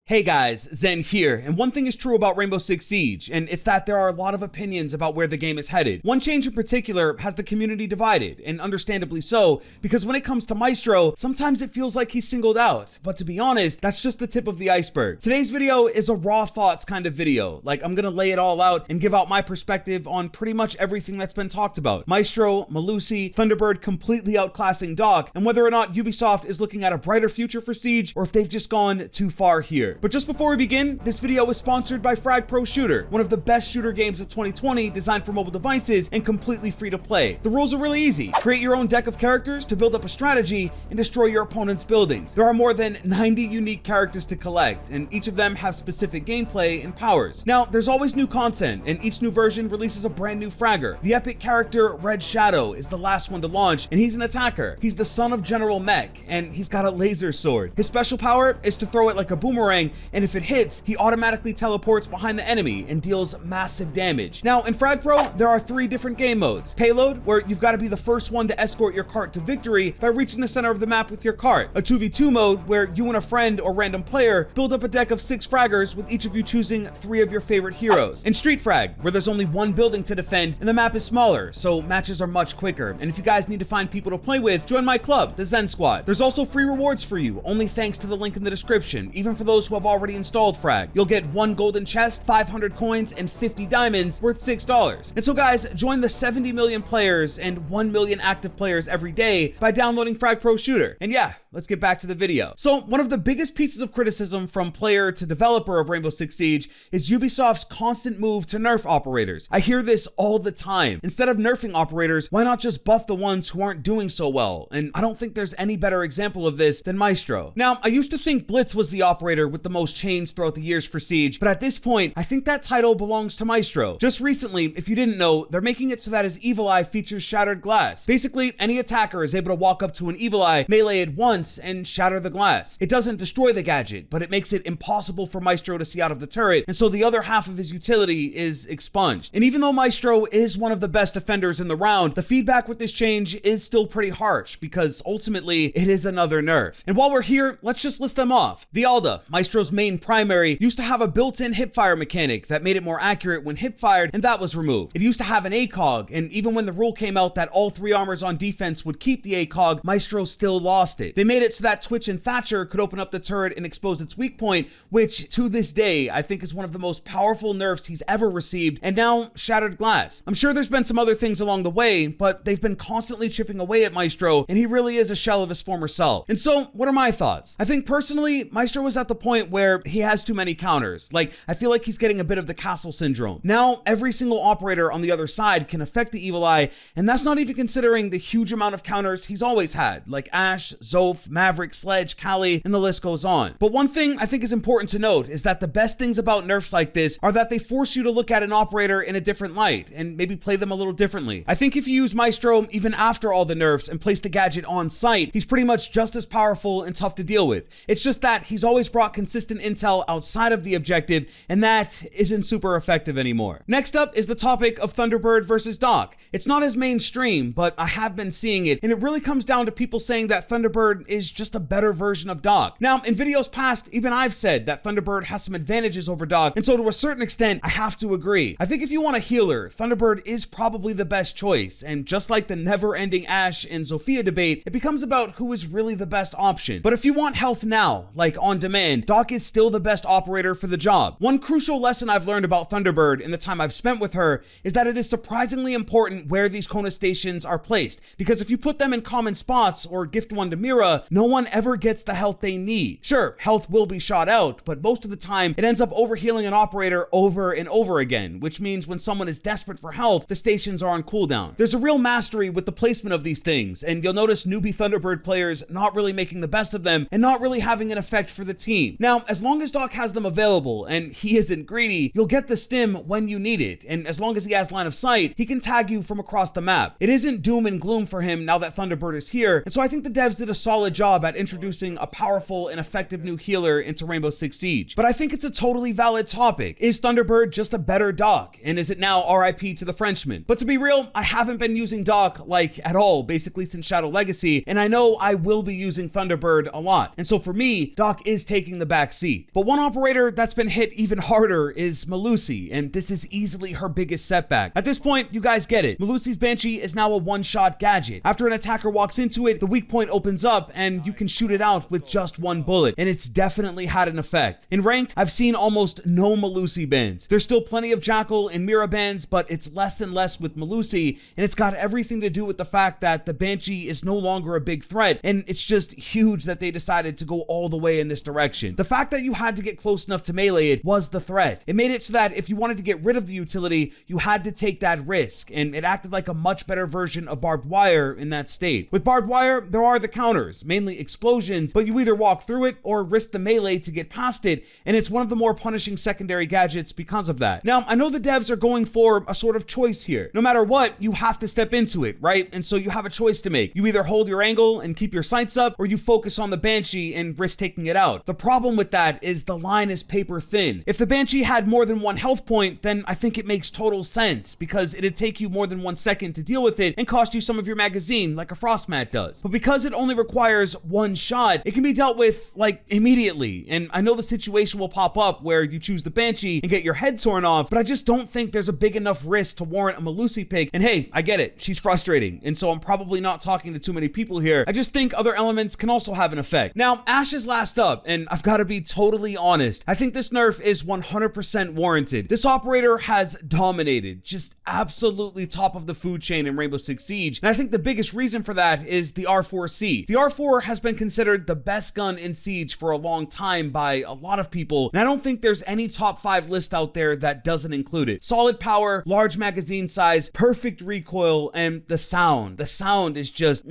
Hey guys, Zen here, and one thing is true about Rainbow Six Siege, and it's that there are a lot of opinions about where the game is headed. One change in particular has the community divided, and understandably so, because when it comes to Maestro, sometimes it feels like he's singled out, but to be honest, that's just the tip of the iceberg. Today's video is a raw thoughts kind of video, like I'm gonna lay it all out and give out my perspective on pretty much everything that's been talked about. Maestro, Melusi, Thunderbird completely outclassing Doc, and whether or not Ubisoft is looking at a brighter future for Siege, or if they've just gone too far here. But just before we begin, this video is sponsored by Frag Pro Shooter, one of the best shooter games of 2020 designed for mobile devices and completely free to play. The rules are really easy. Create your own deck of characters to build up a strategy and destroy your opponent's buildings. There are more than 90 unique characters to collect, and each of them have specific gameplay and powers. Now, there's always new content, and each new version releases a brand new fragger. The epic character Red Shadow is the last one to launch, and he's an attacker. He's the son of General Mech, and he's got a laser sword. His special power is to throw it like a boomerang, and if it hits, he automatically teleports behind the enemy and deals massive damage. Now, in Frag Pro, there are 3 different game modes. Payload, where you've got to be the first one to escort your cart to victory by reaching the center of the map with your cart. A 2v2 mode, where you and a friend or random player build up a deck of 6 fraggers with each of you choosing 3 of your favorite heroes. And Street Frag, where there's only one building to defend and the map is smaller, so matches are much quicker. And if you guys need to find people to play with, join my club, the Zen Squad. There's also free rewards for you, only thanks to the link in the description, even for those who have already installed Frag. You'll get 1 golden chest, 500 coins, and 50 diamonds worth $6. And so guys, join the 70 million players and 1 million active players every day by downloading Frag Pro Shooter. And yeah, let's get back to the video. So one of the biggest pieces of criticism from player to developer of Rainbow Six Siege is Ubisoft's constant move to nerf operators. I hear this all the time. Instead of nerfing operators, why not just buff the ones who aren't doing so well? And I don't think there's any better example of this than Maestro. Now, I used to think Blitz was the operator with the most change throughout the years for Siege, but at this point, I think that title belongs to Maestro. Just recently, if you didn't know, they're making it so that his Evil Eye features shattered glass. Basically, any attacker is able to walk up to an Evil Eye, melee it once, and shatter the glass. It doesn't destroy the gadget, but it makes it impossible for Maestro to see out of the turret, and so the other half of his utility is expunged. And even though Maestro is one of the best defenders in the round, the feedback with this change is still pretty harsh, because ultimately, it is another nerf. And while we're here, let's just list them off. The Alda, Maestro's main primary, used to have a built-in hipfire mechanic that made it more accurate when hip-fired, and that was removed. It used to have an ACOG, and even when the rule came out that all 3 armors on defense would keep the ACOG, Maestro still lost it. They made it so that Twitch and Thatcher could open up the turret and expose its weak point, which to this day, I think is one of the most powerful nerfs he's ever received, and now shattered glass. I'm sure there's been some other things along the way, but they've been constantly chipping away at Maestro, and he really is a shell of his former self. And so, what are my thoughts? I think personally, Maestro is at the point where he has too many counters. Like, I feel like he's getting a bit of the castle syndrome. Now, every single operator on the other side can affect the Evil Eye, and that's not even considering the huge amount of counters he's always had, like Ashe, Zoph, Maverick, Sledge, Kali, and the list goes on. But one thing I think is important to note is that the best things about nerfs like this are that they force you to look at an operator in a different light, and maybe play them a little differently. I think if you use Maestro even after all the nerfs and place the gadget on site, he's pretty much just as powerful and tough to deal with. It's just that he's always brought consistent intel outside of the objective, and that isn't super effective anymore. Next up is the topic of Thunderbird versus Doc. It's not as mainstream, but I have been seeing it, and it really comes down to people saying that Thunderbird is just a better version of Doc. Now, in videos past, even I've said that Thunderbird has some advantages over Doc, and so to a certain extent, I have to agree. I think if you want a healer, Thunderbird is probably the best choice, and just like the never-ending Ashe and Zofia debate, it becomes about who is really the best option. But if you want health now, like on demand, Doc is still the best operator for the job. One crucial lesson I've learned about Thunderbird in the time I've spent with her is that it is surprisingly important where these Kona stations are placed, because if you put them in common spots or gift one to Mira, no one ever gets the health they need. Sure, health will be shot out, but most of the time it ends up overhealing an operator over and over again, which means when someone is desperate for health, the stations are on cooldown. There's a real mastery with the placement of these things, and you'll notice newbie Thunderbird players not really making the best of them and not really having an effect for the team. Now, as long as Doc has them available and he isn't greedy, you'll get the stim when you need it, and as long as he has line of sight, he can tag you from across the map. It isn't doom and gloom for him now that Thunderbird is here, and so I think the devs did a solid solid job at introducing a powerful and effective new healer into Rainbow Six Siege. But I think it's a totally valid topic. Is Thunderbird just a better Doc? And is it now RIP to the Frenchman? But to be real, I haven't been using Doc like at all, basically since Shadow Legacy, and I know I will be using Thunderbird a lot. And so for me, Doc is taking the back seat. But one operator that's been hit even harder is Melusi, and this is easily her biggest setback. At this point, you guys get it. Melusi's Banshee is now a one-shot gadget. After an attacker walks into it, the weak point opens up and you can shoot it out with just one bullet, and it's definitely had an effect. In ranked, I've seen almost no Melusi bans. There's still plenty of Jackal and Mira bans, but it's less and less with Melusi, and it's got everything to do with the fact that the Banshee is no longer a big threat, and it's just huge that they decided to go all the way in this direction. The fact that you had to get close enough to melee it was the threat. It made it so that if you wanted to get rid of the utility, you had to take that risk, and it acted like a much better version of barbed wire in that state. With barbed wire, there are the counters, mainly explosions, but you either walk through it or risk the melee to get past it, and it's one of the more punishing secondary gadgets because of that. Now, I know the devs are going for a sort of choice here. No matter what, you have to step into it, right? And so you have a choice to make. You either hold your angle and keep your sights up, or you focus on the Banshee and risk taking it out. The problem with that is the line is paper thin. If the Banshee had more than one health point, then I think it makes total sense, because it'd take you more than 1 second to deal with it and cost you some of your magazine like a frost mat does. But because it only requires one shot, it can be dealt with like immediately. And I know the situation will pop up where you choose the Banshee and get your head torn off, but I just don't think there's a big enough risk to warrant a Melusi pick. And hey, I get it, she's frustrating, and so I'm probably not talking to too many people here. I just think other elements can also have an effect. Now, Ashe is last up, and I've got to be totally honest. I think this nerf is 100% warranted. This operator has dominated, just absolutely top of the food chain in Rainbow Six Siege, and I think the biggest reason for that is the R4C. The R4 has been considered the best gun in Siege for a long time by a lot of people, and I don't think there's any top 5 list out there that doesn't include it. Solid power, large magazine size, perfect recoil, and the sound. The sound is just,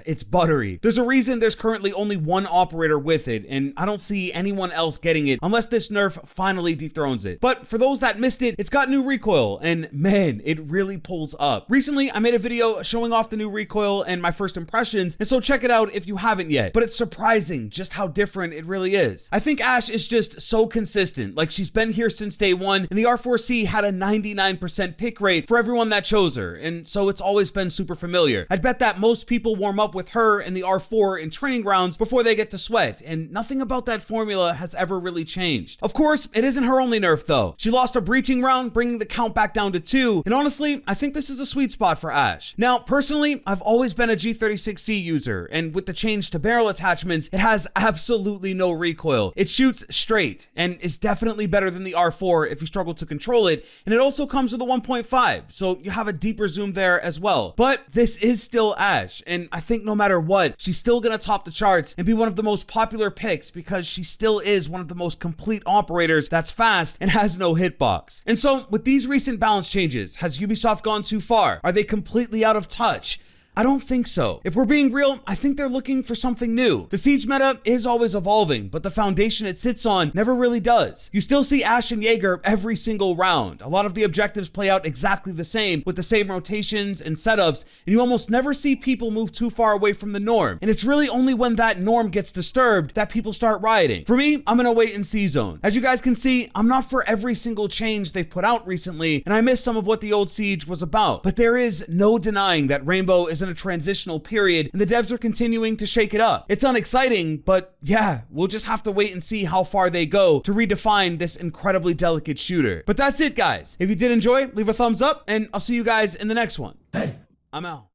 it's buttery. There's a reason there's currently only one operator with it, and I don't see anyone else getting it unless this nerf finally dethrones it. But for those that missed it, it's got new recoil, and man, it really pulls up. Recently, I made a video showing off the new recoil and my first impressions, and so check it out if you haven't yet. But it's surprising just how different it really is. I think Ashe is just so consistent. Like, she's been here since day one, and the R4C had a 99% pick rate for everyone that chose her, and so it's always been super familiar. I'd bet that most people warm up with her and the R4 in training rounds before they get to sweat, and nothing about that formula has ever really changed. Of course, it isn't her only nerf though. She lost a breaching round, bringing the count back down to 2, and honestly, I think this is a sweet spot for Ashe. Now, personally, I've always been a G36C user, and with the change to barrel attachments, it has absolutely no recoil. It shoots straight, and is definitely better than the R4 if you struggle to control it, and it also comes with a 1.5, so you have a deeper zoom there as well. But this is still Ashe, and I think no matter what, she's still gonna top the charts and be one of the most popular picks because she still is one of the most complete operators that's fast and has no hitbox. And so, with these recent balance changes, has Ubisoft gone too far? Are they completely out of touch? I don't think so. If we're being real, I think they're looking for something new. The Siege meta is always evolving, but the foundation it sits on never really does. You still see Ashe and Jaeger every single round. A lot of the objectives play out exactly the same, with the same rotations and setups, and you almost never see people move too far away from the norm. And it's really only when that norm gets disturbed that people start rioting. For me, I'm in a wait and see zone. As you guys can see, I'm not for every single change they've put out recently, and I miss some of what the old Siege was about. But there is no denying that Rainbow is in a transitional period, and the devs are continuing to shake it up. It's unexciting, but yeah, we'll just have to wait and see how far they go to redefine this incredibly delicate shooter. But that's it, guys. If you did enjoy, leave a thumbs up, and I'll see you guys in the next one. Hey, I'm out.